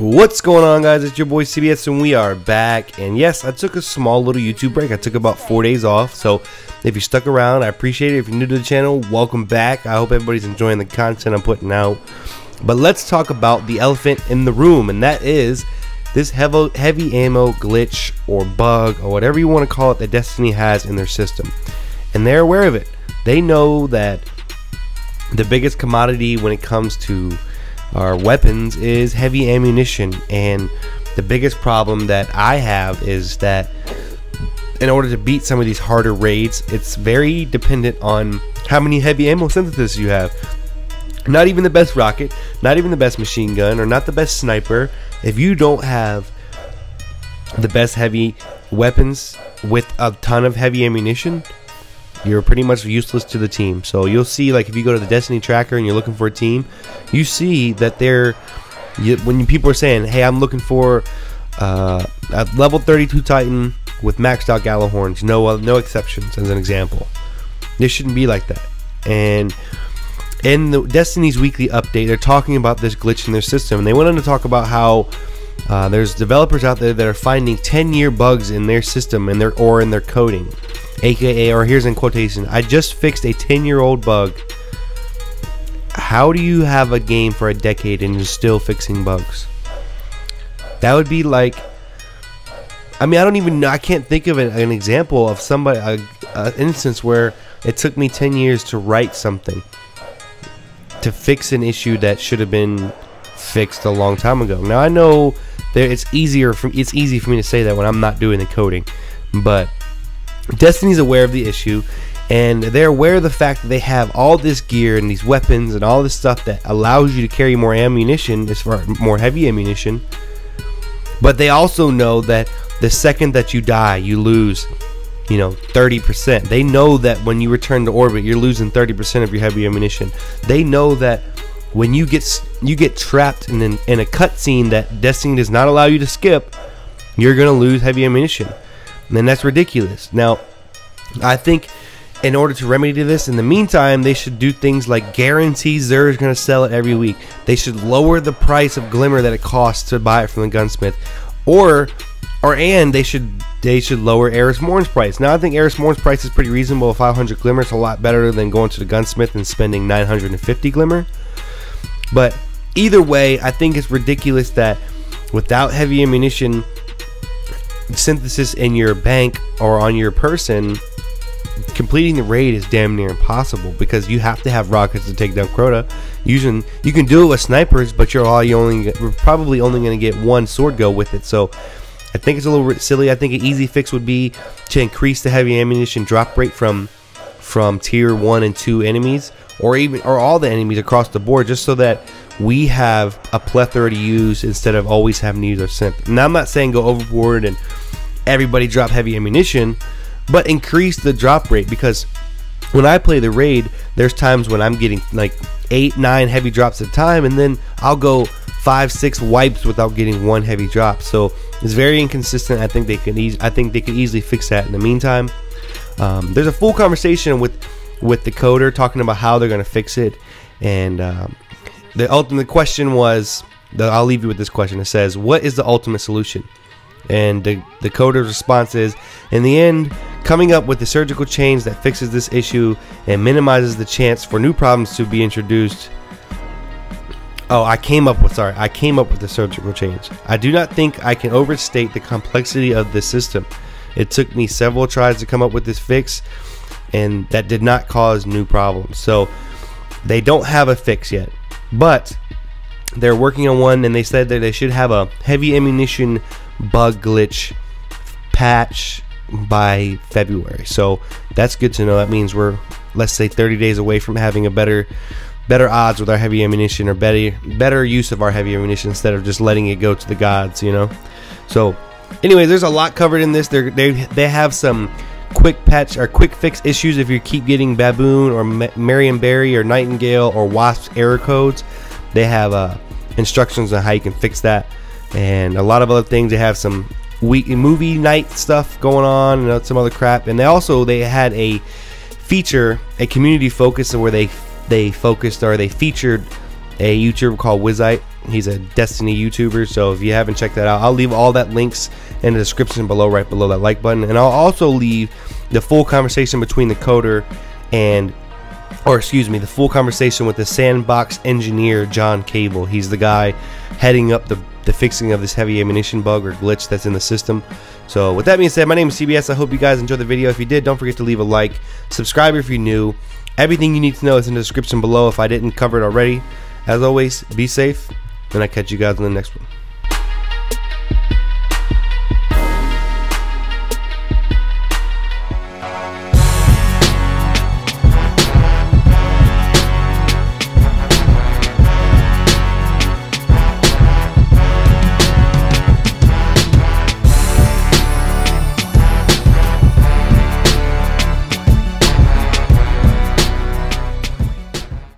What's going on, guys? It's your boy CBS and we are back. And yes, I took a small little YouTube break. I took about 4 days off, so if you stuck around, I appreciate it. If you're new to the channel, welcome back. I hope everybody's enjoying the content I'm putting out. But let's talk about the elephant in the room, and that is this heavy ammo glitch or bug or whatever you want to call it that Destiny has in their system. And they're aware of it. They know that the biggest commodity when it comes to our weapons is heavy ammunition, and the biggest problem that I have is that in order to beat some of these harder raids, it's very dependent on how many heavy ammo synthesis you have. Not even the best rocket, not even the best machine gun, or not the best sniper. If you don't have the best heavy weapons with a ton of heavy ammunition, you're pretty much useless to the team. So you'll see, like, if you go to the Destiny tracker and you're looking for a team, you see that when people are saying, hey, I'm looking for a level 32 Titan with maxed out Gallahorns, no exceptions, as an example. This shouldn't be like that. And in the Destiny's weekly update, they're talking about this glitch in their system, and they went on to talk about how there's developers out there that are finding 10-year bugs in their system and in their coding. AKA, or here's in quotation, I just fixed a 10-year-old bug. How do you have a game for a decade and you're still fixing bugs? That would be like, I mean, I can't think of an example of somebody, an instance where it took me 10 years to write something to fix an issue that should have been fixed a long time ago. Now I know it's easy for me to say that when I'm not doing the coding, but Destiny's aware of the issue, and they're aware of the fact that they have all this gear and these weapons and all this stuff that allows you to carry more ammunition, as far more heavy ammunition. But they also know that the second that you die, you lose, 30%. They know that when you return to orbit, you're losing 30% of your heavy ammunition. They know that when you get trapped in a cutscene that Destiny does not allow you to skip, you're gonna lose heavy ammunition. And that's ridiculous. Now, I think in order to remedy this, in the meantime, they should do things like guarantee Xur's going to sell it every week. They should lower the price of Glimmer that it costs to buy it from the gunsmith, and they should lower Eris Morn's price. Now, I think Eris Morn's price is pretty reasonable. 500 Glimmer is a lot better than going to the gunsmith and spending 950 Glimmer. But either way, I think it's ridiculous that without heavy ammunition synthesis in your bank or on your person, completing the raid is damn near impossible, because you have to have rockets to take down Crota. You can do it with snipers, but you're probably only going to get one sword go with it. So I think it's a little silly. I think an easy fix would be to increase the heavy ammunition drop rate from tier 1 and 2 enemies, or all the enemies across the board, just so that we have a plethora to use instead of always having to use our synth. Now, I'm not saying go overboard and everybody drop heavy ammunition, but increase the drop rate, because when I play the raid, there's times when I'm getting like 8-9 heavy drops at a time, and then I'll go 5-6 wipes without getting one heavy drop. So it's very inconsistent. I think they could easily fix that in the meantime. There's a full conversation with the coder talking about how they're going to fix it, and the ultimate question was, I'll leave you with this question. It says, what is the ultimate solution? And the coder's response is, in the end, coming up with the surgical change that fixes this issue and minimizes the chance for new problems to be introduced. Oh, I came up with the surgical change. I do not think I can overstate the complexity of this system. It took me several tries to come up with this fix, and that did not cause new problems. So they don't have a fix yet, but they're working on one, and they said that they should have a heavy ammunition bug glitch patch by February. So that's good to know. That means we're, let's say, 30 days away from having a better odds with our heavy ammunition, or better use of our heavy ammunition, instead of just letting it go to the gods, So anyway, there's a lot covered in this. They have some quick fix issues if you keep getting Baboon or Marion Berry or Nightingale or Wasp's error codes. They have instructions on how you can fix that, and a lot of other things. They have some movie night stuff going on and some other crap. And they had a feature, a community focus, where they featured a YouTuber called Wizite. He's a Destiny YouTuber, so if you haven't checked that out, I'll leave all that links in the description below, right below that like button. And I'll also leave the full conversation between the coder and, or excuse me, the full conversation with the sandbox engineer, John Cable. He's the guy heading up the fixing of this heavy ammunition bug or glitch that's in the system. So with that being said, my name is CBS. I hope you guys enjoyed the video. If you did, don't forget to leave a like, subscribe if you're new. Everything you need to know is in the description below if I didn't cover it already. As always, be safe, and I'll catch you guys in the next one.